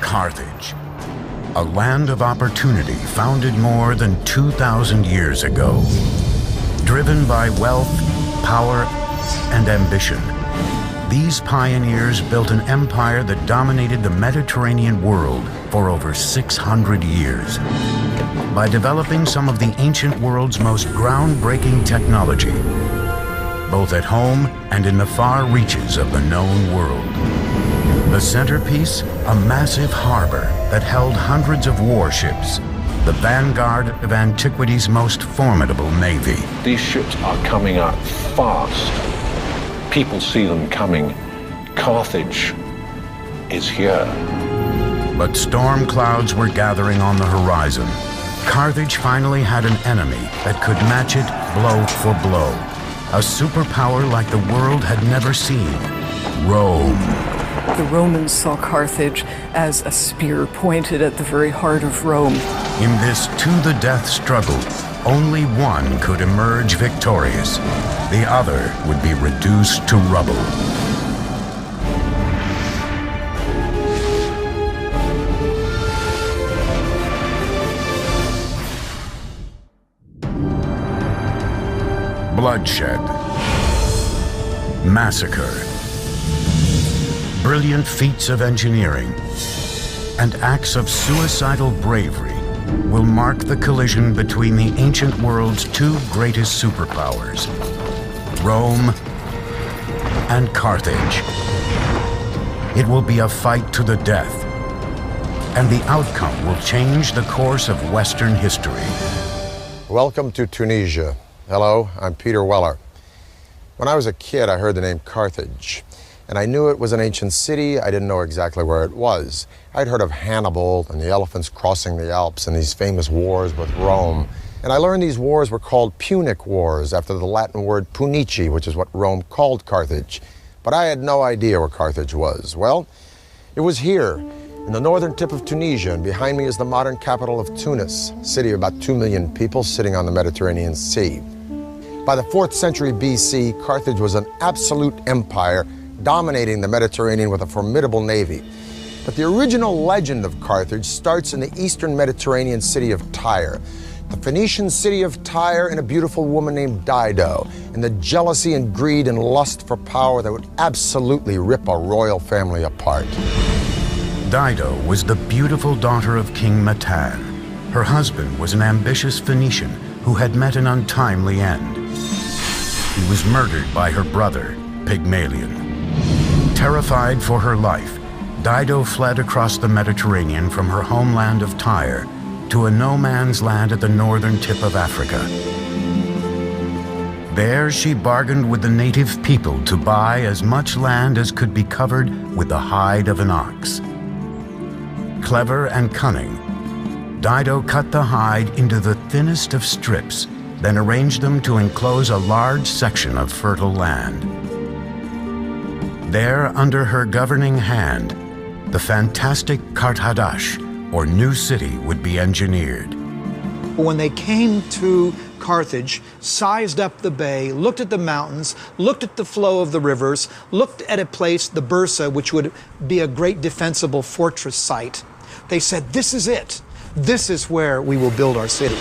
Carthage, a land of opportunity founded more than 2,000 years ago. Driven by wealth, power, and ambition, these pioneers built an empire that dominated the Mediterranean world for over 600 years. By developing some of the ancient world's most groundbreaking technology, both at home and in the far reaches of the known world. The centerpiece, a massive harbor that held hundreds of warships, the vanguard of antiquity's most formidable navy. These ships are coming up fast. People see them coming. Carthage is here. But storm clouds were gathering on the horizon. Carthage finally had an enemy that could match it blow for blow. A superpower like the world had never seen, Rome. The Romans saw Carthage as a spear pointed at the very heart of Rome. In this to-the-death struggle, only one could emerge victorious. The other would be reduced to rubble. Bloodshed, massacre, brilliant feats of engineering, and acts of suicidal bravery will mark the collision between the ancient world's two greatest superpowers, Rome and Carthage. It will be a fight to the death, and the outcome will change the course of Western history. Welcome to Tunisia. Hello, I'm Peter Weller. When I was a kid, I heard the name Carthage, and I knew it was an ancient city. I didn't know exactly where it was. I'd heard of Hannibal and the elephants crossing the Alps and these famous wars with Rome. And I learned these wars were called Punic Wars, after the Latin word punici, which is what Rome called Carthage. But I had no idea where Carthage was. Well, it was here, in the northern tip of Tunisia, and behind me is the modern capital of Tunis, a city of about 2 million people sitting on the Mediterranean Sea. By the 4th century BC, Carthage was an absolute empire, dominating the Mediterranean with a formidable navy. But the original legend of Carthage starts in the eastern Mediterranean city of Tyre, the Phoenician city of Tyre, and a beautiful woman named Dido, and the jealousy and greed and lust for power that would absolutely rip a royal family apart. Dido was the beautiful daughter of King Matan. Her husband was an ambitious Phoenician who had met an untimely end. He was murdered by her brother, Pygmalion. Terrified for her life, Dido fled across the Mediterranean from her homeland of Tyre to a no-man's land at the northern tip of Africa. There she bargained with the native people to buy as much land as could be covered with the hide of an ox. Clever and cunning, Dido cut the hide into the thinnest of strips, then arranged them to enclose a large section of fertile land. There, under her governing hand, the fantastic Carthage, or new city, would be engineered. When they came to Carthage, sized up the bay, looked at the mountains, looked at the flow of the rivers, looked at a place, the Bursa, which would be a great defensible fortress site, they said, this is it. This is where we will build our city.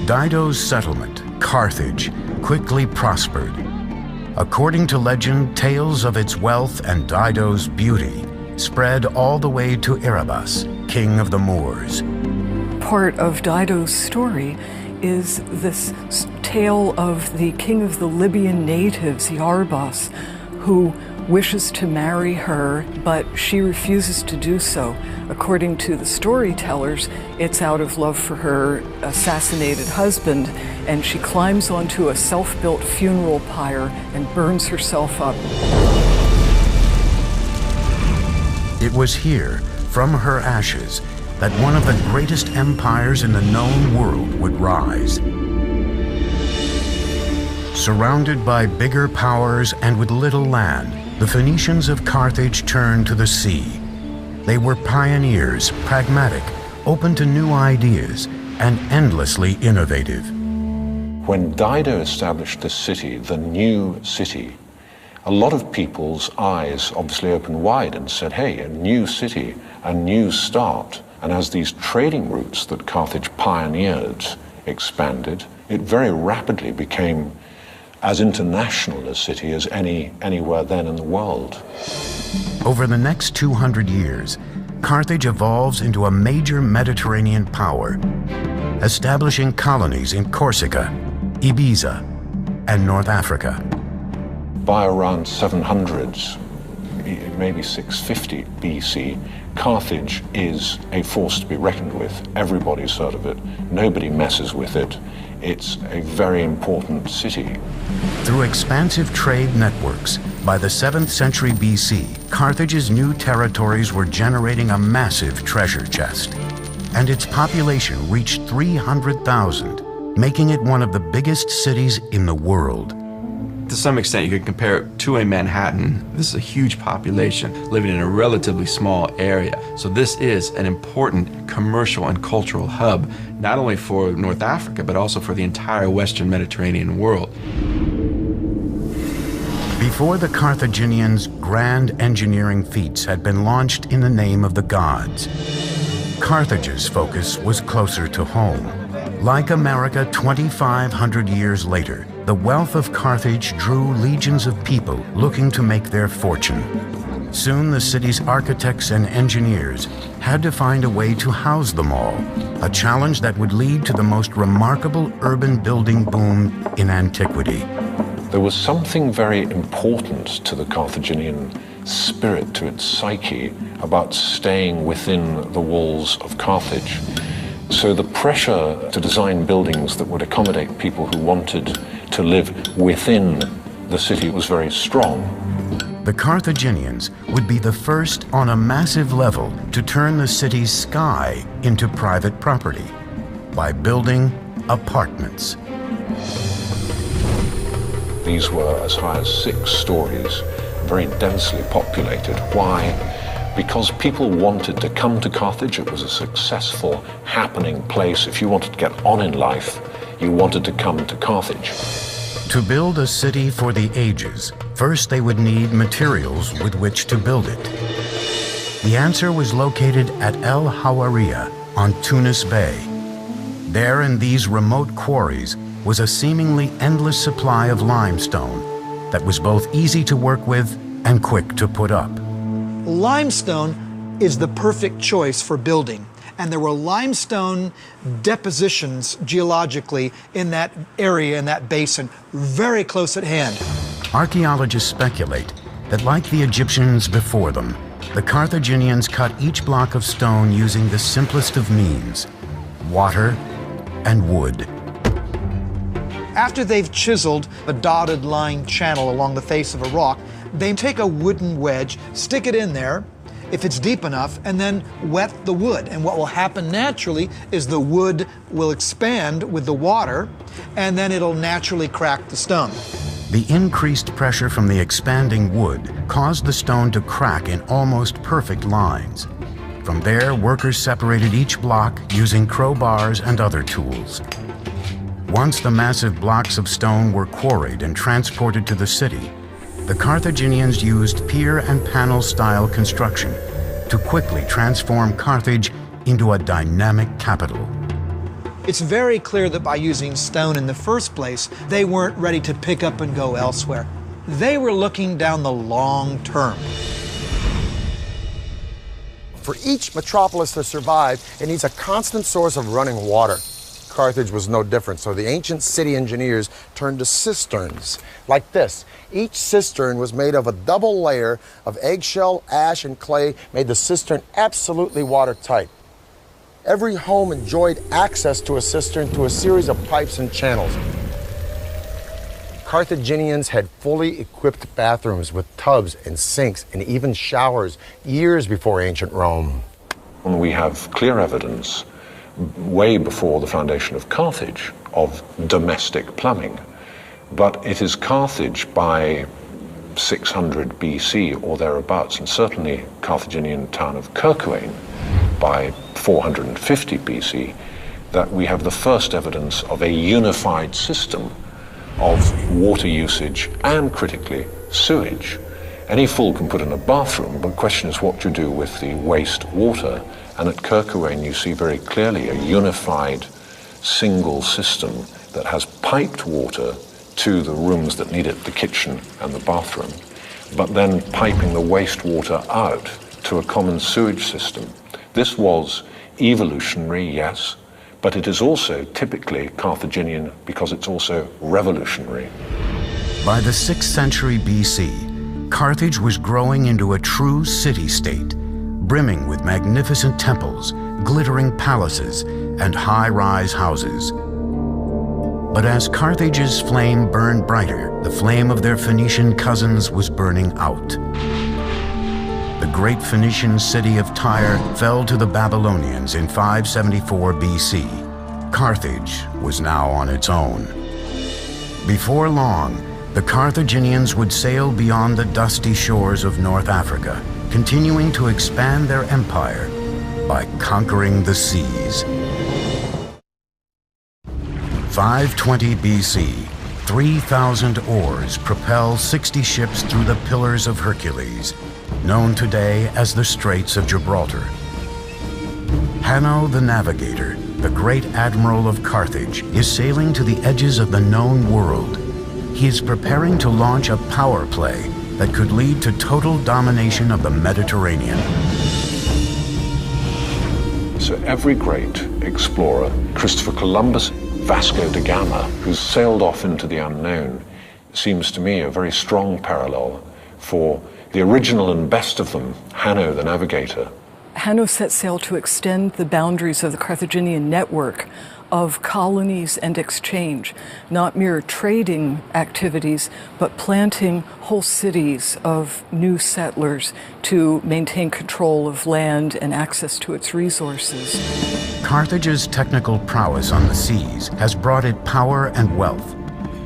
Dido's settlement, Carthage, quickly prospered. According to legend, tales of its wealth and Dido's beauty spread all the way to Erebus, king of the Moors. Part of Dido's story is this tale of the king of the Libyan natives, Yarbas, who wishes to marry her, but she refuses to do so. According to the storytellers, it's out of love for her assassinated husband, and she climbs onto a self-built funeral pyre and burns herself up. It was here, from her ashes, that one of the greatest empires in the known world would rise. Surrounded by bigger powers and with little land, the Phoenicians of Carthage turned to the sea. They were pioneers, pragmatic, open to new ideas, and endlessly innovative. When Dido established the city, the new city, a lot of people's eyes obviously opened wide and said, hey, a new city, a new start. And as these trading routes that Carthage pioneered expanded, it very rapidly became as international a city as anywhere then in the world. Over the next 200 years, Carthage evolves into a major Mediterranean power, establishing colonies in Corsica, Ibiza, and North Africa. By around 700, maybe 650 BC, Carthage is a force to be reckoned with. Everybody's heard of it. Nobody messes with it. It's a very important city. Through expansive trade networks, by the 7th century BC, Carthage's new territories were generating a massive treasure chest, and its population reached 300,000, making it one of the biggest cities in the world. To some extent, you could compare it to a Manhattan. This is a huge population living in a relatively small area. So this is an important commercial and cultural hub, not only for North Africa, but also for the entire Western Mediterranean world. Before the Carthaginians' grand engineering feats had been launched in the name of the gods, Carthage's focus was closer to home. Like America 2,500 years later, the wealth of Carthage drew legions of people looking to make their fortune. Soon the city's architects and engineers had to find a way to house them all, a challenge that would lead to the most remarkable urban building boom in antiquity. There was something very important to the Carthaginian spirit, to its psyche, about staying within the walls of Carthage. So the pressure to design buildings that would accommodate people who wanted to live within the city was very strong. The Carthaginians would be the first on a massive level to turn the city's sky into private property by building apartments. These were as high as 6 stories, very densely populated. Why? Because people wanted to come to Carthage. It was a successful, happening place. If you wanted to get on in life, you wanted to come to Carthage. To build a city for the ages, first they would need materials with which to build it. The answer was located at El Hawariya on Tunis Bay. There in these remote quarries was a seemingly endless supply of limestone that was both easy to work with and quick to put up. Limestone is the perfect choice for building, and there were limestone depositions geologically in that area, in that basin, very close at hand. Archaeologists speculate that, like the Egyptians before them, the Carthaginians cut each block of stone using the simplest of means: water and wood. After they've chiseled a dotted line channel along the face of a rock, they take a wooden wedge, stick it in there, if it's deep enough, and then wet the wood. And what will happen naturally is the wood will expand with the water, and then it'll naturally crack the stone. The increased pressure from the expanding wood caused the stone to crack in almost perfect lines. From there, workers separated each block using crowbars and other tools. Once the massive blocks of stone were quarried and transported to the city, the Carthaginians used pier and panel style construction to quickly transform Carthage into a dynamic capital. It's very clear that by using stone in the first place, they weren't ready to pick up and go elsewhere. They were looking down the long term. For each metropolis to survive, it needs a constant source of running water. Carthage was no different, so the ancient city engineers turned to cisterns, like this. Each cistern was made of a double layer of eggshell, ash, and clay, made the cistern absolutely watertight. Every home enjoyed access to a cistern through a series of pipes and channels. Carthaginians had fully equipped bathrooms with tubs and sinks and even showers years before ancient Rome. And we have clear evidence way before the foundation of Carthage of domestic plumbing. But it is Carthage by 600 BC or thereabouts, and certainly Carthaginian town of Kirkuane by 450 BC, that we have the first evidence of a unified system of water usage and, critically, sewage. Any fool can put in a bathroom, but the question is what you do with the waste water. And at Kerkouane you see very clearly a unified single system that has piped water to the rooms that need it, the kitchen and the bathroom, but then piping the wastewater out to a common sewage system. This was evolutionary, yes, but it is also typically Carthaginian because it's also revolutionary. By the 6th century BC, Carthage was growing into a true city-state, brimming with magnificent temples, glittering palaces, and high-rise houses. But as Carthage's flame burned brighter, the flame of their Phoenician cousins was burning out. The great Phoenician city of Tyre fell to the Babylonians in 574 BC. Carthage was now on its own. Before long, the Carthaginians would sail beyond the dusty shores of North Africa, continuing to expand their empire by conquering the seas. 520 BC, 3,000 oars propel 60 ships through the Pillars of Hercules, known today as the Straits of Gibraltar. Hanno the Navigator, the great admiral of Carthage, is sailing to the edges of the known world. He is preparing to launch a power play that could lead to total domination of the Mediterranean. So every great explorer, Christopher Columbus, Vasco da Gama, who sailed off into the unknown, seems to me a very strong parallel for the original and best of them, Hanno the Navigator. Hanno set sail to extend the boundaries of the Carthaginian network of colonies and exchange, not mere trading activities, but planting whole cities of new settlers to maintain control of land and access to its resources. Carthage's technical prowess on the seas has brought it power and wealth.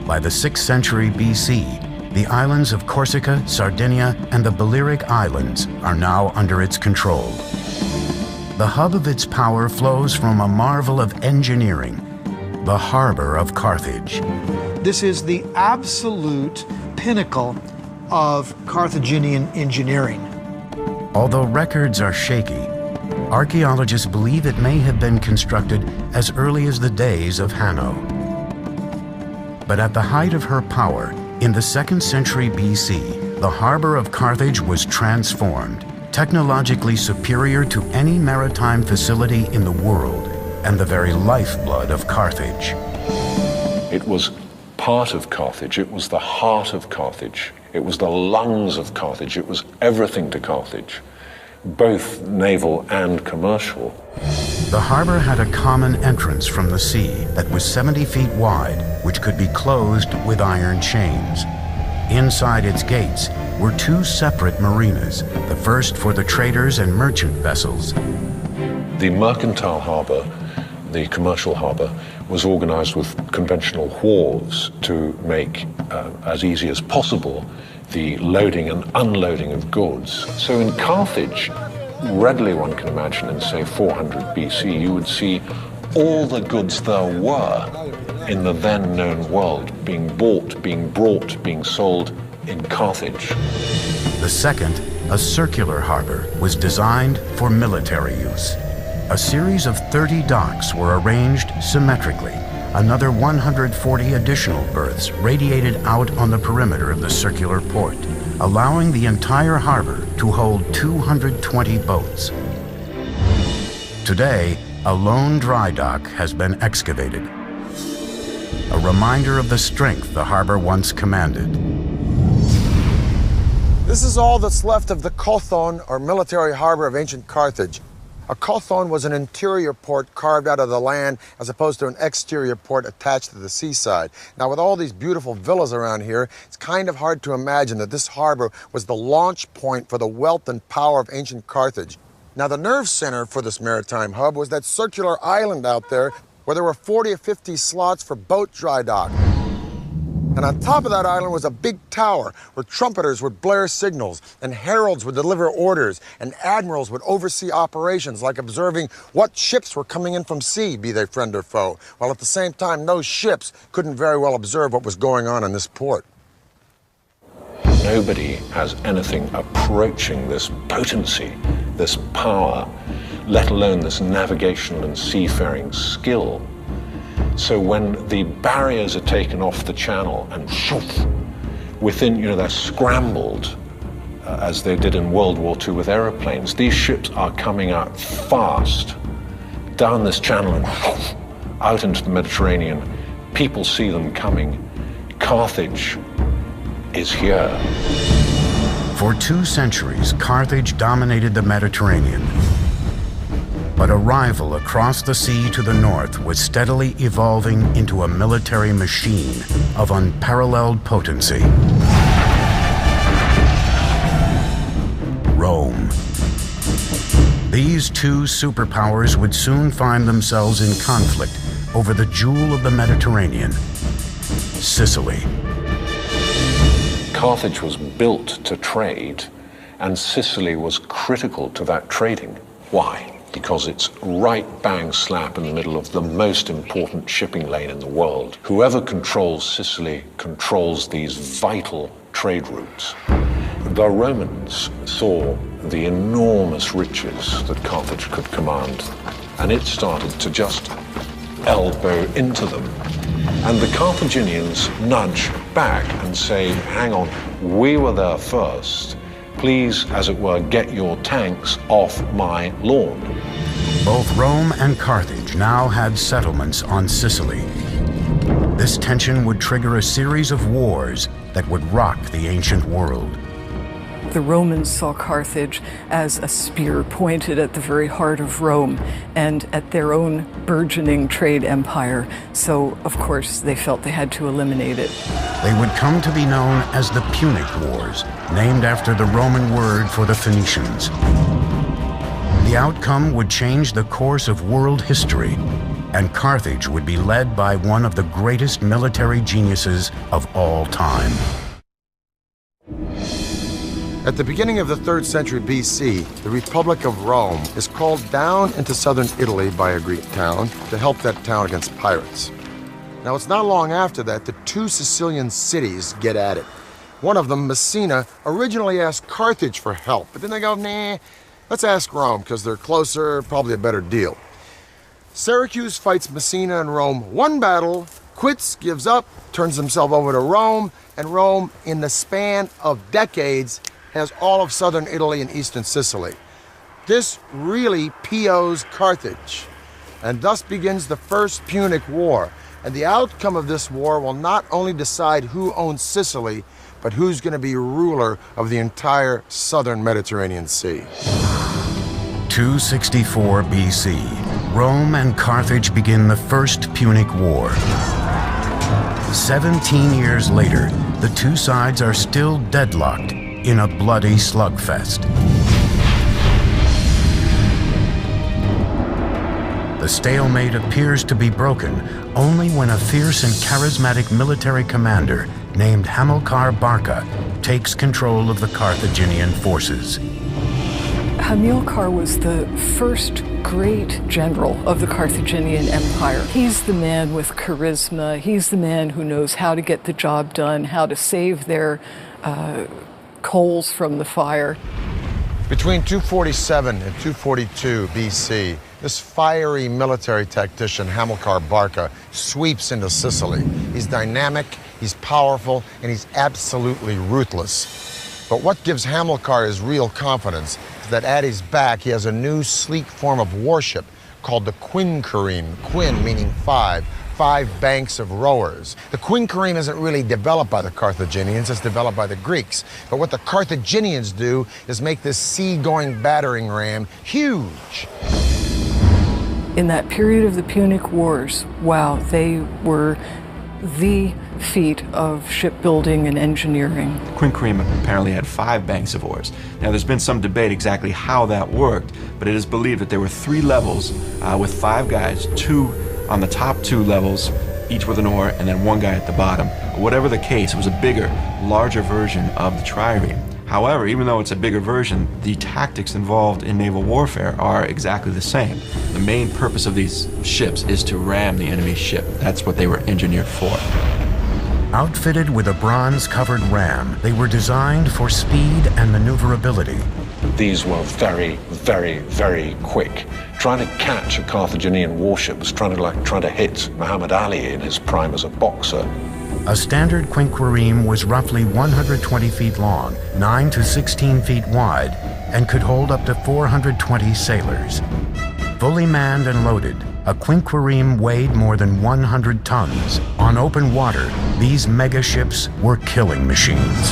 By the 6th century BC, the islands of Corsica, Sardinia, and the Balearic Islands are now under its control. The hub of its power flows from a marvel of engineering, the harbor of Carthage. This is the absolute pinnacle of Carthaginian engineering. Although records are shaky, archaeologists believe it may have been constructed as early as the days of Hanno. But at the height of her power, in the 2nd century BC, the harbor of Carthage was transformed, technologically superior to any maritime facility in the world, and the very lifeblood of Carthage. It was part of Carthage, it was the heart of Carthage, it was the lungs of Carthage, it was everything to Carthage, both naval and commercial. The harbor had a common entrance from the sea that was 70 feet wide, which could be closed with iron chains. Inside its gates were 2 separate marinas, the first for the traders and merchant vessels. The mercantile harbor, the commercial harbor, was organized with conventional wharves to make as easy as possible the loading and unloading of goods. So in Carthage, readily one can imagine in, say, 400 BC, you would see all the goods there were in the then known world being bought, being brought, being sold in Carthage. The second, a circular harbor, was designed for military use. A series of 30 docks were arranged symmetrically. Another 140 additional berths radiated out on the perimeter of the circular port, allowing the entire harbor to hold 220 boats. Today, a lone dry dock has been excavated, a reminder of the strength the harbor once commanded. This is all that's left of the Kothon, or military harbor of ancient Carthage. A kothon was an interior port carved out of the land as opposed to an exterior port attached to the seaside. Now, with all these beautiful villas around here, it's kind of hard to imagine that this harbor was the launch point for the wealth and power of ancient Carthage. Now, the nerve center for this maritime hub was that circular island out there where there were 40 or 50 slots for boat dry dock. And on top of that island was a big tower where trumpeters would blare signals and heralds would deliver orders and admirals would oversee operations like observing what ships were coming in from sea, be they friend or foe, while at the same time those ships couldn't very well observe what was going on in this port. Nobody has anything approaching this potency, this power, let alone this navigation and seafaring skill. So when the barriers are taken off the channel and shoof, within, they're scrambled, as they did in World War II with aeroplanes. These ships are coming out fast down this channel and out into the Mediterranean. People see them coming. Carthage is here. For 2 centuries, Carthage dominated the Mediterranean. But a rival across the sea to the north was steadily evolving into a military machine of unparalleled potency. Rome. These 2 superpowers would soon find themselves in conflict over the jewel of the Mediterranean, Sicily. Carthage was built to trade, and Sicily was critical to that trading. Why? Because it's right bang slap in the middle of the most important shipping lane in the world. Whoever controls Sicily controls these vital trade routes. The Romans saw the enormous riches that Carthage could command, and it started to just elbow into them. And the Carthaginians nudge back and say, hang on, we were there first. Please, as it were, get your tanks off my lawn. Both Rome and Carthage now had settlements on Sicily. This tension would trigger a series of wars that would rock the ancient world. The Romans saw Carthage as a spear pointed at the very heart of Rome and at their own burgeoning trade empire. So, of course, they felt they had to eliminate it. They would come to be known as the Punic Wars, named after the Roman word for the Phoenicians. The outcome would change the course of world history, and Carthage would be led by one of the greatest military geniuses of all time. At the beginning of the 3rd century BC, the Republic of Rome is called down into southern Italy by a Greek town to help that town against pirates. Now, it's not long after that the 2 Sicilian cities get at it. One of them, Messina, originally asked Carthage for help, but then they go, nah, let's ask Rome, because they're closer, probably a better deal. Syracuse fights Messina and Rome 1 battle, quits, gives up, turns himself over to Rome, and Rome, in the span of decades, has all of southern Italy and eastern Sicily. This really POs Carthage, and thus begins the First Punic War. And the outcome of this war will not only decide who owns Sicily, but who's going to be ruler of the entire southern Mediterranean Sea. 264 BC, Rome and Carthage begin the First Punic War. 17 years later, the 2 sides are still deadlocked in a bloody slugfest. The stalemate appears to be broken only when a fierce and charismatic military commander named Hamilcar Barca takes control of the Carthaginian forces. Hamilcar was the first great general of the Carthaginian Empire. He's the man with charisma. He's the man who knows how to get the job done, how to save their coals from the fire. Between 247 and 242 BC, this fiery military tactician, Hamilcar Barca, sweeps into Sicily. He's dynamic, he's powerful, and he's absolutely ruthless. But what gives Hamilcar his real confidence is that at his back he has a new sleek form of warship called the quinquereme, quin meaning 5 banks of rowers. The quinquereme isn't really developed by the Carthaginians, it's developed by the Greeks. But what the Carthaginians do is make this sea-going battering ram huge. In that period of the Punic Wars, wow, they were the feat of shipbuilding and engineering. Quinquereme apparently had 5 banks of oars. Now, there's been some debate exactly how that worked, but it is believed that there were 3 levels with 5 guys, 2 on the top 2 levels, each with an oar, and then 1 guy at the bottom. Whatever the case, it was a bigger, larger version of the trireme. However, even though it's a bigger version, the tactics involved in naval warfare are exactly the same. The main purpose of these ships is to ram the enemy's ship. That's what they were engineered for. Outfitted with a bronze-covered ram, they were designed for speed and maneuverability. These were very, very, very quick. Trying to catch a Carthaginian warship was trying to hit Muhammad Ali in his prime as a boxer. A standard quinquereme was roughly 120 feet long, 9 to 16 feet wide, and could hold up to 420 sailors. Fully manned and loaded, a quinquereme weighed more than 100 tons. On open water, these megaships were killing machines.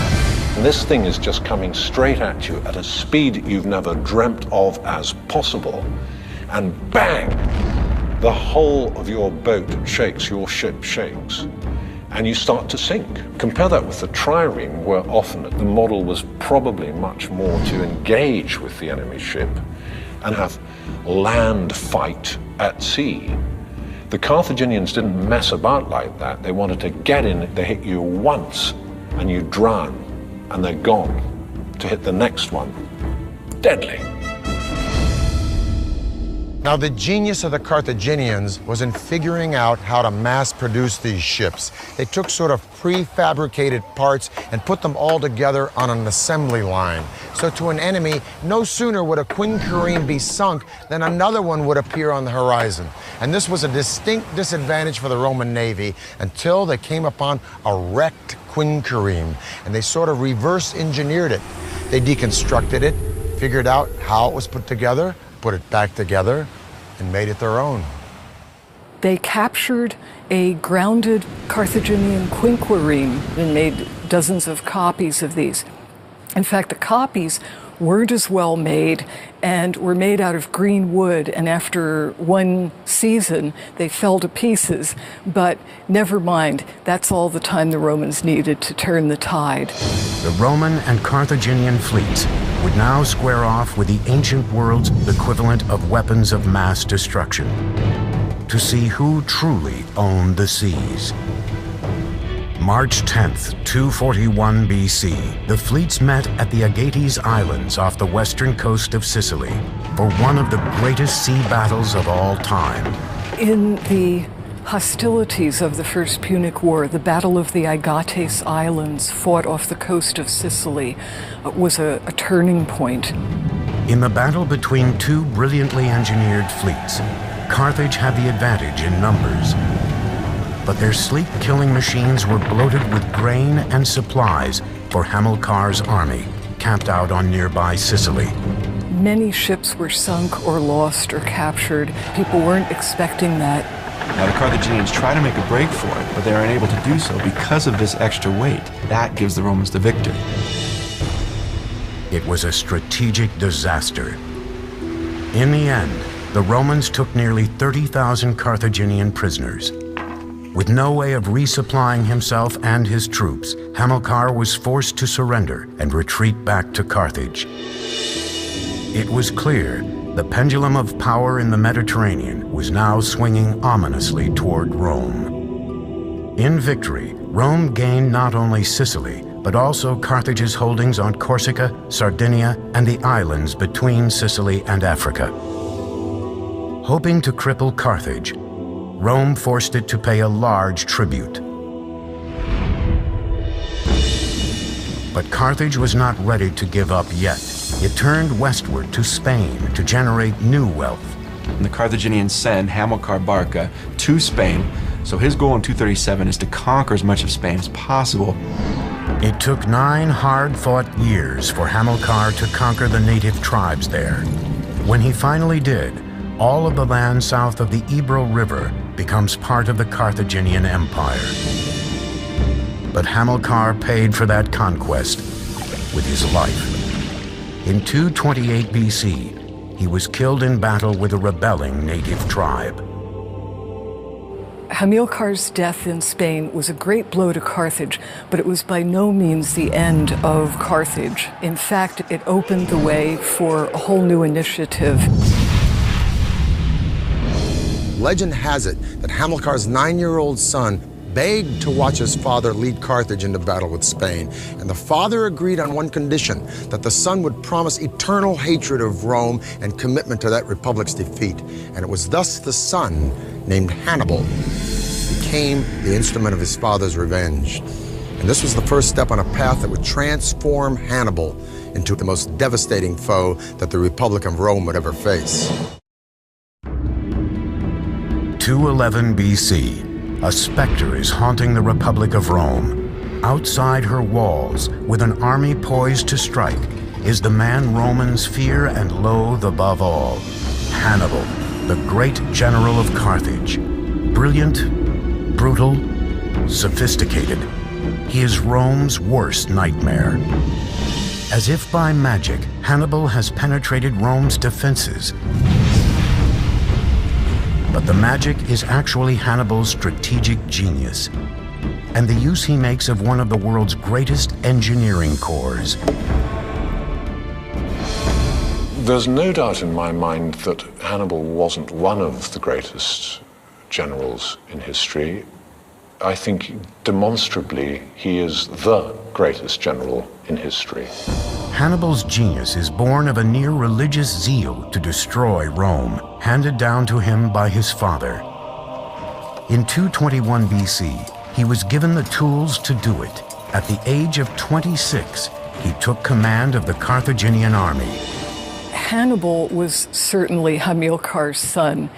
And this thing is just coming straight at you at a speed you've never dreamt of as possible. And bang! The whole of your boat shakes, your ship shakes, and you start to sink. Compare that with the trireme, where often the model was probably much more to engage with the enemy ship and have land fight at sea. The Carthaginians didn't mess about like that. They wanted to get in, they hit you once and you drown and they're gone. To hit the next one, deadly. Now, the genius of the Carthaginians was in figuring out how to mass produce these ships. They took sort of prefabricated parts and put them all together on an assembly line. So to an enemy, no sooner would a quinquereme be sunk than another one would appear on the horizon. And this was a distinct disadvantage for the Roman Navy until they came upon a wrecked quinquereme, and they sort of reverse engineered it. They deconstructed it, figured out how it was put together, put it back together, and made it their own. They captured a grounded Carthaginian quinquereme and made dozens of copies of these. In fact, the copies weren't as well made and were made out of green wood, and after one season they fell to pieces. But never mind, that's all the time the Romans needed to turn the tide. The Roman and Carthaginian fleets would now square off with the ancient world's equivalent of weapons of mass destruction to see who truly owned the seas. March 10th, 241 BC, the fleets met at the Agates Islands off the western coast of Sicily for one of the greatest sea battles of all time. In the hostilities of the First Punic War, the Battle of the Agates Islands, fought off the coast of Sicily, was a turning point. In the battle between two brilliantly engineered fleets, Carthage had the advantage in numbers. But their sleek killing machines were bloated with grain and supplies for Hamilcar's army, camped out on nearby Sicily. Many ships were sunk or lost or captured. People weren't expecting that. Now, the Carthaginians try to make a break for it, but they are unable to do so because of this extra weight. That gives the Romans the victory. It was a strategic disaster. In the end, the Romans took nearly 30,000 Carthaginian prisoners. With no way of resupplying himself and his troops, Hamilcar was forced to surrender and retreat back to Carthage. It was clear the pendulum of power in the Mediterranean was now swinging ominously toward Rome. In victory, Rome gained not only Sicily, but also Carthage's holdings on Corsica, Sardinia, and the islands between Sicily and Africa. Hoping to cripple Carthage, Rome forced it to pay a large tribute. But Carthage was not ready to give up yet. It turned westward to Spain to generate new wealth. And the Carthaginians send Hamilcar Barca to Spain, so his goal in 237 is to conquer as much of Spain as possible. It took 9 hard-fought years for Hamilcar to conquer the native tribes there. When he finally did, all of the land south of the Ebro River becomes part of the Carthaginian Empire. But Hamilcar paid for that conquest with his life. In 228 BC, he was killed in battle with a rebelling native tribe. Hamilcar's death in Spain was a great blow to Carthage, but it was by no means the end of Carthage. In fact, it opened the way for a whole new initiative. Legend has it that Hamilcar's 9-year-old son begged to watch his father lead Carthage into battle with Spain, and the father agreed on one condition, that the son would promise eternal hatred of Rome and commitment to that republic's defeat. And it was thus the son, named Hannibal, became became the instrument of his father's revenge. And this was the first step on a path that would transform Hannibal into the most devastating foe that the Republic of Rome would ever face. 211 BC, a specter is haunting the Republic of Rome. Outside her walls, with an army poised to strike, is the man Romans fear and loathe above all, Hannibal, the great general of Carthage. Brilliant, brutal, sophisticated, he is Rome's worst nightmare. As if by magic, Hannibal has penetrated Rome's defenses. But the magic is actually Hannibal's strategic genius, and the use he makes of one of the world's greatest engineering corps. There's no doubt in my mind that Hannibal wasn't one of the greatest generals in history. I think demonstrably he is the greatest general in history. Hannibal's genius is born of a near religious zeal to destroy Rome, handed down to him by his father. In 221 BC, he was given the tools to do it. At the age of 26, he took command of the Carthaginian army. Hannibal was certainly Hamilcar's son.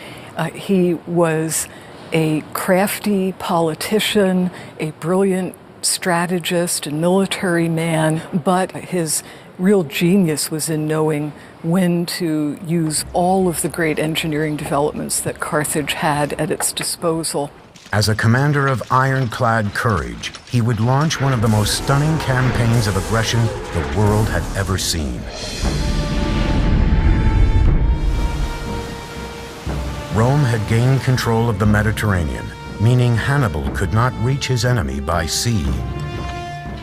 He was a crafty politician, a brilliant strategist and military man, but his real genius was in knowing when to use all of the great engineering developments that Carthage had at its disposal. As a commander of ironclad courage, he would launch one of the most stunning campaigns of aggression the world had ever seen. Rome had gained control of the Mediterranean, meaning Hannibal could not reach his enemy by sea.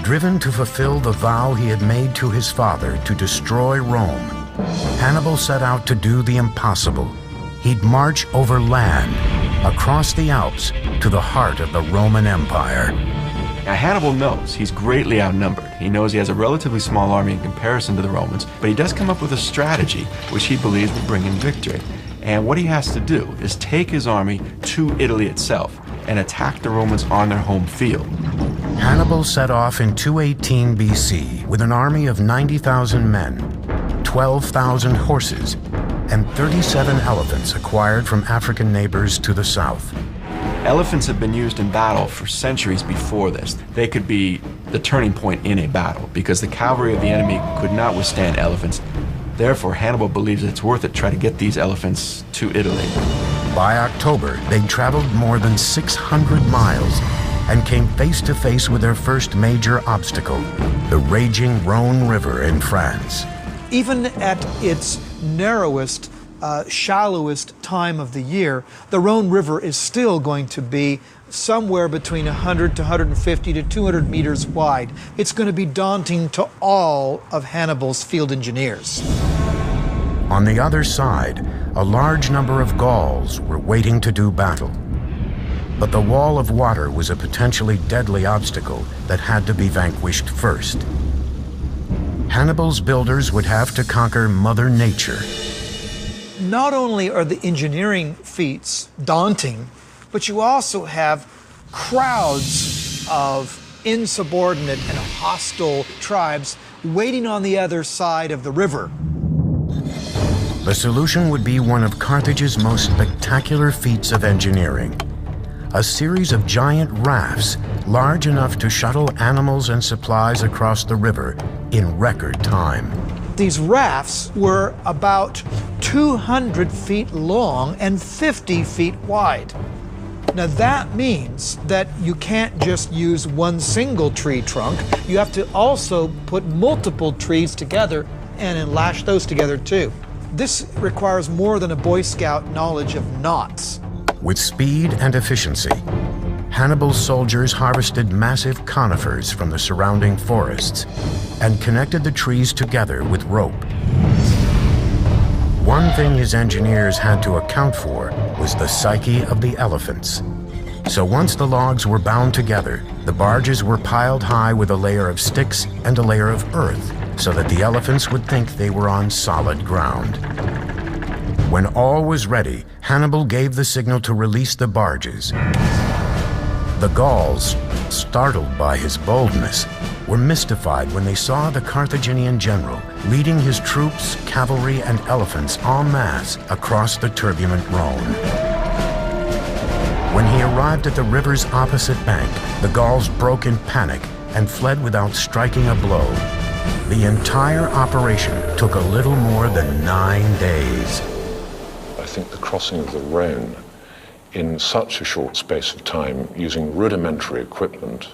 Driven to fulfill the vow he had made to his father to destroy Rome, Hannibal set out to do the impossible. He'd march over land, across the Alps, to the heart of the Roman Empire. Now, Hannibal knows he's greatly outnumbered. He knows he has a relatively small army in comparison to the Romans, but he does come up with a strategy which he believes will bring him victory. And what he has to do is take his army to Italy itself and attack the Romans on their home field. Hannibal set off in 218 BC with an army of 90,000 men, 12,000 horses, and 37 elephants acquired from African neighbors to the south. Elephants have been used in battle for centuries before this. They could be the turning point in a battle because the cavalry of the enemy could not withstand elephants. Therefore, Hannibal believes it's worth it to try to get these elephants to Italy. By October, they'd traveled more than 600 miles and came face to face with their first major obstacle, the raging Rhone River in France. Even at its narrowest, shallowest time of the year, the Rhone River is still going to be somewhere between 100 to 150 to 200 meters wide. It's going to be daunting to all of Hannibal's field engineers. On the other side, a large number of Gauls were waiting to do battle. But the wall of water was a potentially deadly obstacle that had to be vanquished first. Hannibal's builders would have to conquer Mother Nature. Not only are the engineering feats daunting, but you also have crowds of insubordinate and hostile tribes waiting on the other side of the river. The solution would be one of Carthage's most spectacular feats of engineering. A series of giant rafts large enough to shuttle animals and supplies across the river in record time. These rafts were about 200 feet long and 50 feet wide. Now that means that you can't just use one single tree trunk. You have to also put multiple trees together and then lash those together too. This requires more than a Boy Scout knowledge of knots. With speed and efficiency, Hannibal's soldiers harvested massive conifers from the surrounding forests and connected the trees together with rope. One thing his engineers had to account for was the psyche of the elephants. So once the logs were bound together, the barges were piled high with a layer of sticks and a layer of earth so that the elephants would think they were on solid ground. When all was ready, Hannibal gave the signal to release the barges. The Gauls, startled by his boldness, were mystified when they saw the Carthaginian general leading his troops, cavalry, and elephants en masse across the turbulent Rhone. When he arrived at the river's opposite bank, the Gauls broke in panic and fled without striking a blow. The entire operation took a little more than 9 days. I think the crossing of the Rhone in such a short space of time using rudimentary equipment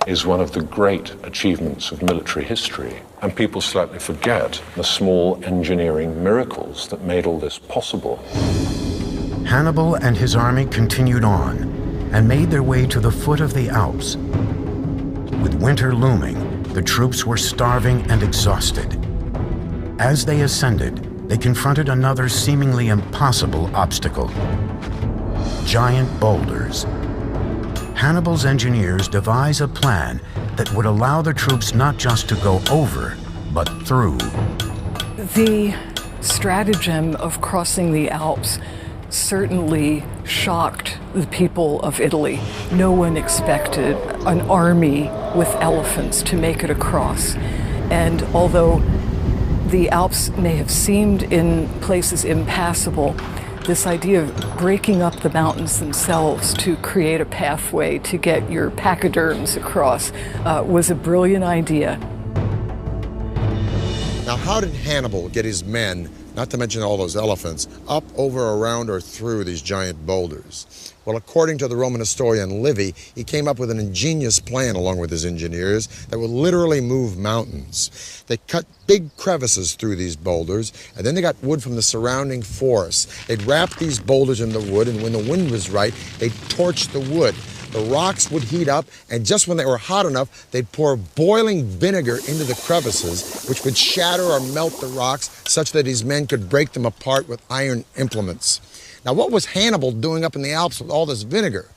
is one of the great achievements of military history. And people slightly forget the small engineering miracles that made all this possible. Hannibal and his army continued on and made their way to the foot of the Alps. With winter looming, the troops were starving and exhausted. As they ascended, they confronted another seemingly impossible obstacle: giant boulders. Hannibal's engineers devise a plan that would allow the troops not just to go over, but through. The stratagem of crossing the Alps certainly shocked the people of Italy. No one expected an army with elephants to make it across. And although the Alps may have seemed in places impassable, this idea of breaking up the mountains themselves to create a pathway to get your pachyderms across was a brilliant idea. Now, how did Hannibal get his men, not to mention all those elephants, up, over, around, or through these giant boulders? Well, according to the Roman historian Livy, he came up with an ingenious plan along with his engineers that would literally move mountains. They cut big crevices through these boulders, and then they got wood from the surrounding forests. They'd wrap these boulders in the wood, and when the wind was right, they'd torch the wood. The rocks would heat up, and just when they were hot enough, they'd pour boiling vinegar into the crevices, which would shatter or melt the rocks such that his men could break them apart with iron implements. Now, what was Hannibal doing up in the Alps with all this vinegar?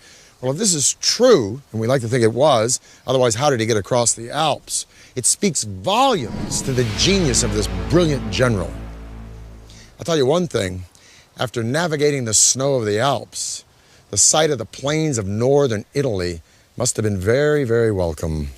Well, if this is true, and we like to think it was, otherwise how did he get across the Alps? It speaks volumes to the genius of this brilliant general. I'll tell you one thing, after navigating the snow of the Alps, the sight of the plains of northern Italy must have been very, very welcome.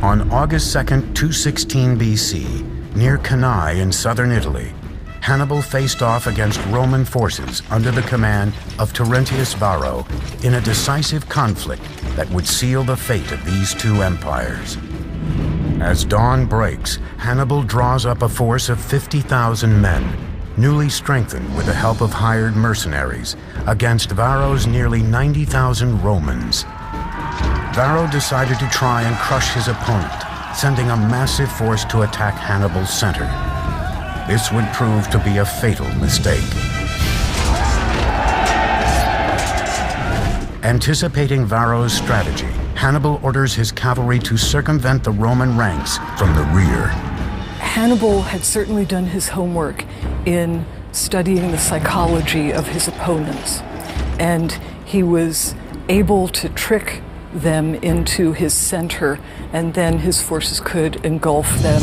On August 2nd, 216 BC, near Cannae in southern Italy, Hannibal faced off against Roman forces under the command of Terentius Varro in a decisive conflict that would seal the fate of these two empires. As dawn breaks, Hannibal draws up a force of 50,000 men, newly strengthened with the help of hired mercenaries, against Varro's nearly 90,000 Romans. Varro decided to try and crush his opponent, sending a massive force to attack Hannibal's center. This would prove to be a fatal mistake. Anticipating Varro's strategy, Hannibal orders his cavalry to circumvent the Roman ranks from the rear. Hannibal had certainly done his homework in studying the psychology of his opponents, and he was able to trick them into his center, and then his forces could engulf them.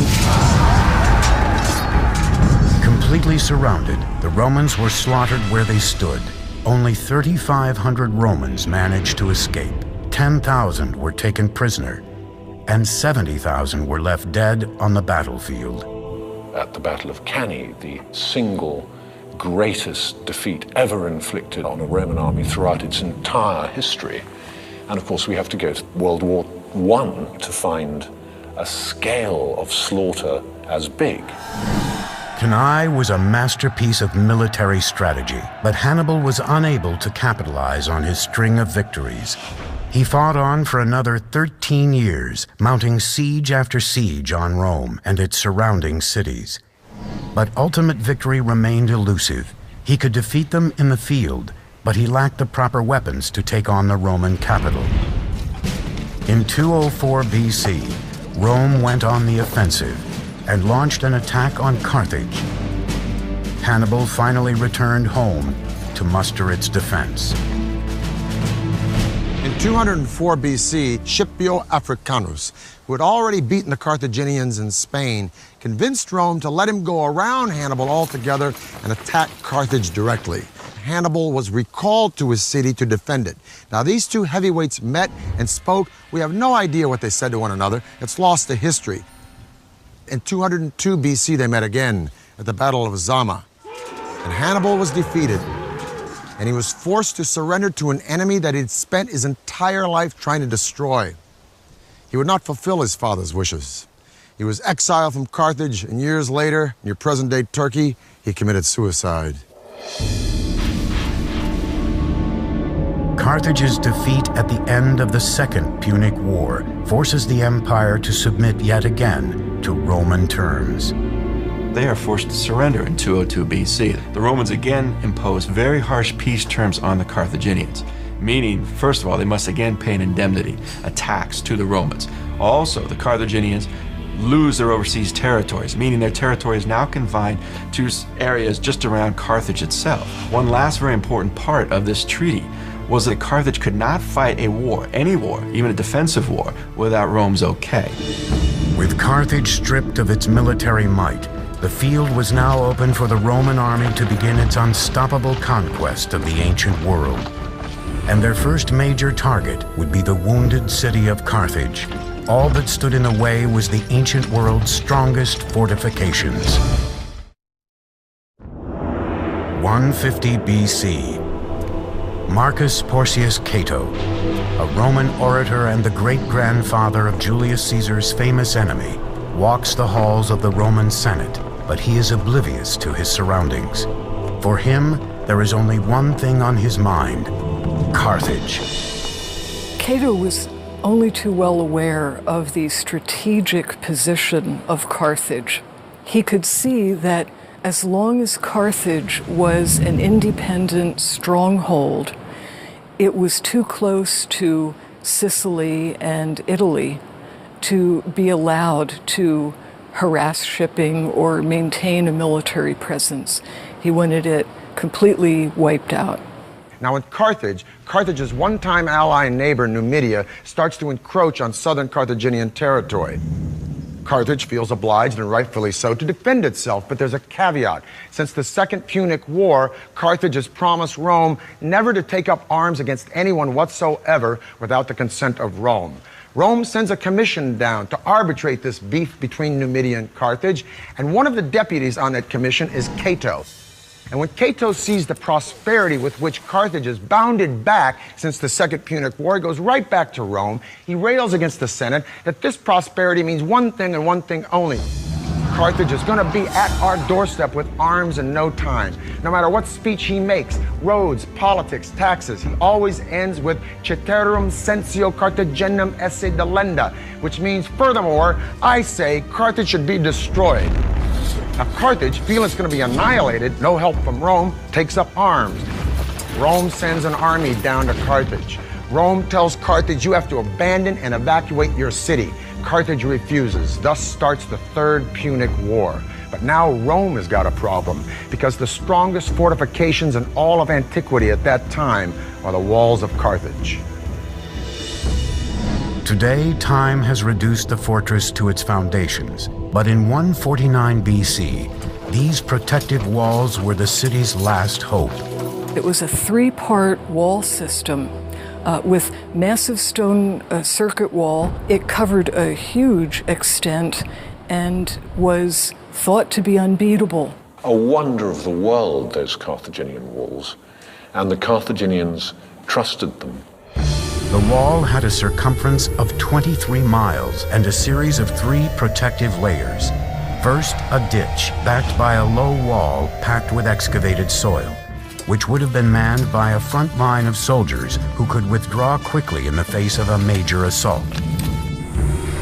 Completely surrounded, the Romans were slaughtered where they stood. Only 3,500 Romans managed to escape. 10,000 were taken prisoner, and 70,000 were left dead on the battlefield. At the Battle of Cannae, the single greatest defeat ever inflicted on a Roman army throughout its entire history. And of course, we have to go to World War I to find a scale of slaughter as big. Cannae was a masterpiece of military strategy, but Hannibal was unable to capitalize on his string of victories. He fought on for another 13 years, mounting siege after siege on Rome and its surrounding cities. But ultimate victory remained elusive. He could defeat them in the field, but he lacked the proper weapons to take on the Roman capital. In 204 BC, Rome went on the offensive and launched an attack on Carthage. Hannibal finally returned home to muster its defense. In 204 BC, Scipio Africanus, who had already beaten the Carthaginians in Spain, convinced Rome to let him go around Hannibal altogether and attack Carthage directly. Hannibal was recalled to his city to defend it. Now, these two heavyweights met and spoke. We have no idea what they said to one another. It's lost to history. In 202 BC, they met again at the Battle of Zama. And Hannibal was defeated, and he was forced to surrender to an enemy that he'd spent his entire life trying to destroy. He would not fulfill his father's wishes. He was exiled from Carthage, and years later, in your present-day Turkey, he committed suicide. Carthage's defeat at the end of the Second Punic War forces the empire to submit yet again to Roman terms. They are forced to surrender in 202 BC. The Romans again impose very harsh peace terms on the Carthaginians, meaning, first of all, they must again pay an indemnity, a tax to the Romans. Also, the Carthaginians lose their overseas territories, meaning their territory is now confined to areas just around Carthage itself. One last very important part of this treaty was that Carthage could not fight a war, any war, even a defensive war, without Rome's okay. With Carthage stripped of its military might, the field was now open for the Roman army to begin its unstoppable conquest of the ancient world. And their first major target would be the wounded city of Carthage. All that stood in the way was the ancient world's strongest fortifications. 150 BC. Marcus Porcius Cato, a Roman orator and the great-grandfather of Julius Caesar's famous enemy, walks the halls of the Roman Senate, but he is oblivious to his surroundings. For him, there is only one thing on his mind: Carthage. Cato was only too well aware of the strategic position of Carthage. He could see that as long as Carthage was an independent stronghold, it was too close to Sicily and Italy to be allowed to harass shipping or maintain a military presence. He wanted it completely wiped out. Now in Carthage, Carthage's one-time ally and neighbor, Numidia, starts to encroach on southern Carthaginian territory. Carthage feels obliged, and rightfully so, to defend itself, but there's a caveat. Since the Second Punic War, Carthage has promised Rome never to take up arms against anyone whatsoever without the consent of Rome. Rome sends a commission down to arbitrate this beef between Numidia and Carthage, and one of the deputies on that commission is Cato. And when Cato sees the prosperity with which Carthage has bounded back since the Second Punic War, he goes right back to Rome. He rails against the Senate that this prosperity means one thing and one thing only: Carthage is going to be at our doorstep with arms in no time. No matter what speech he makes, roads, politics, taxes, he always ends with ceterum censeo Carthaginum esse delenda, which means, furthermore, I say Carthage should be destroyed. Now, Carthage, feeling it's going to be annihilated, no help from Rome, takes up arms. Rome sends an army down to Carthage. Rome tells Carthage, you have to abandon and evacuate your city. Carthage refuses. Thus starts the Third Punic War. But now Rome has got a problem, because the strongest fortifications in all of antiquity at that time are the walls of Carthage. Today, time has reduced the fortress to its foundations, but in 149 BC, these protective walls were the city's last hope. It was a three-part wall system with massive stone circuit wall. It covered a huge extent and was thought to be unbeatable. A wonder of the world, those Carthaginian walls, and the Carthaginians trusted them. The wall had a circumference of 23 miles and a series of 3 protective layers. First, a ditch backed by a low wall packed with excavated soil, which would have been manned by a front line of soldiers who could withdraw quickly in the face of a major assault.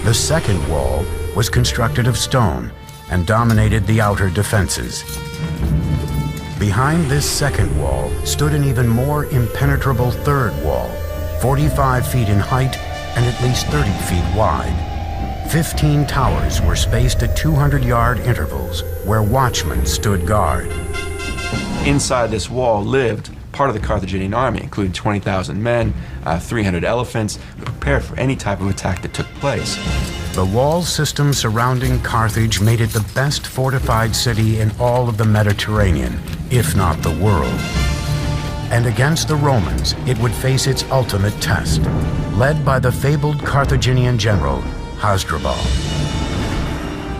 The second wall was constructed of stone and dominated the outer defenses. Behind this second wall stood an even more impenetrable third wall, 45 feet in height and at least 30 feet wide. 15 towers were spaced at 200-yard intervals where watchmen stood guard. Inside this wall lived part of the Carthaginian army, including 20,000 men, 300 elephants, prepared for any type of attack that took place. The wall system surrounding Carthage made it the best fortified city in all of the Mediterranean, if not the world. And against the Romans, it would face its ultimate test, led by the fabled Carthaginian general, Hasdrubal.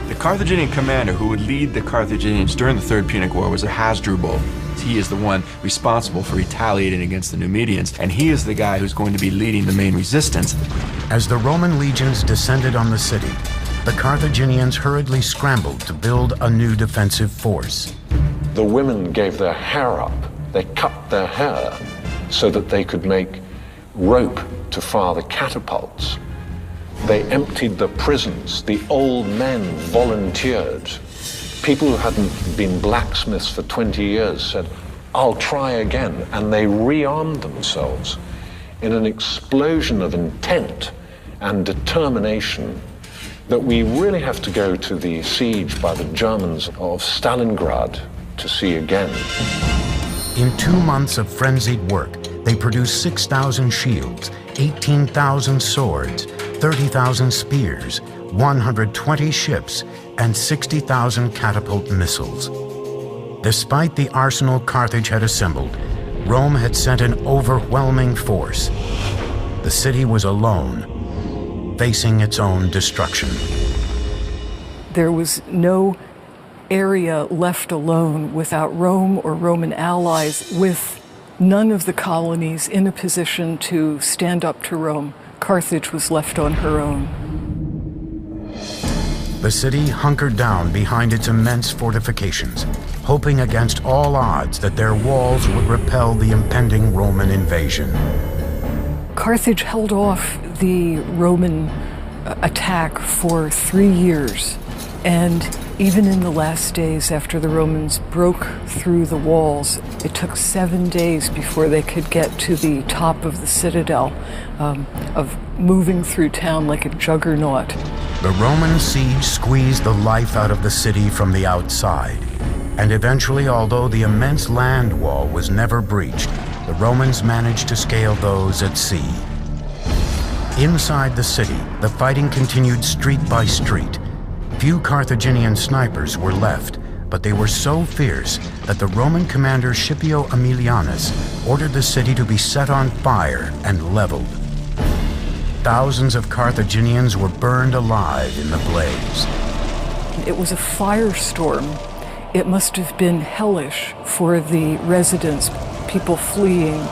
The Carthaginian commander who would lead the Carthaginians during the Third Punic War was Hasdrubal. He is the one responsible for retaliating against the Numidians, and he is the guy who's going to be leading the main resistance. As the Roman legions descended on the city, the Carthaginians hurriedly scrambled to build a new defensive force. The women gave their hair up. They cut their hair so that they could make rope to fire the catapults. They emptied the prisons. The old men volunteered. People who hadn't been blacksmiths for 20 years said, "I'll try again," and they rearmed themselves in an explosion of intent and determination that we really have to go to the siege by the Germans of Stalingrad to see again. In 2 months of frenzied work, they produced 6,000 shields, 18,000 swords, 30,000 spears, 120 ships, and 60,000 catapult missiles. Despite the arsenal Carthage had assembled, Rome had sent an overwhelming force. The city was alone, facing its own destruction. There was no area left alone without Rome or Roman allies, with none of the colonies in a position to stand up to Rome. Carthage was left on her own. The city hunkered down behind its immense fortifications, hoping against all odds that their walls would repel the impending Roman invasion. Carthage held off the Roman attack for 3 years, and even in the last days after the Romans broke through the walls, it took 7 days before they could get to the top of the citadel, of moving through town like a juggernaut. The Roman siege squeezed the life out of the city from the outside, and eventually, although the immense land wall was never breached, the Romans managed to scale those at sea. Inside the city, the fighting continued street by street. Few Carthaginian snipers were left, but they were so fierce that the Roman commander Scipio Aemilianus ordered the city to be set on fire and leveled. Thousands of Carthaginians were burned alive in the blaze. It was a firestorm. It must have been hellish for the residents, people fleeing.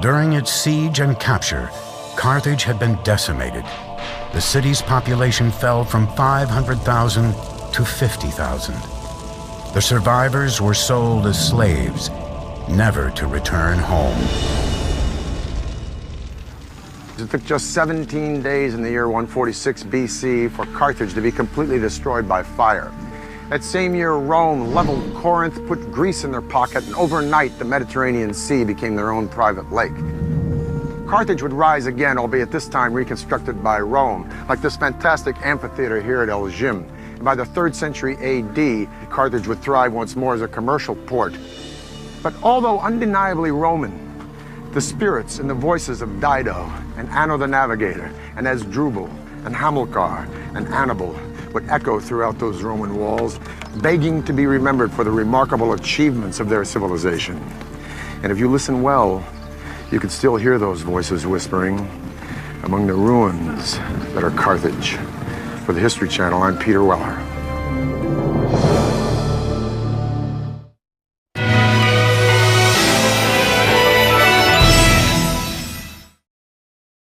During its siege and capture, Carthage had been decimated. The city's population fell from 500,000 to 50,000. The survivors were sold as slaves, never to return home. It took just 17 days in the year 146 BC for Carthage to be completely destroyed by fire. That same year, Rome leveled Corinth, put Greece in their pocket, and overnight the Mediterranean Sea became their own private lake. Carthage would rise again, albeit this time reconstructed by Rome, like this fantastic amphitheater here at El Jim. And by the 3rd century AD, Carthage would thrive once more as a commercial port. But although undeniably Roman, the spirits and the voices of Dido and Anno the Navigator and Hasdrubal and Hamilcar and Hannibal would echo throughout those Roman walls, begging to be remembered for the remarkable achievements of their civilization. And if you listen well, you can still hear those voices whispering among the ruins that are Carthage. For the History Channel, I'm Peter Weller.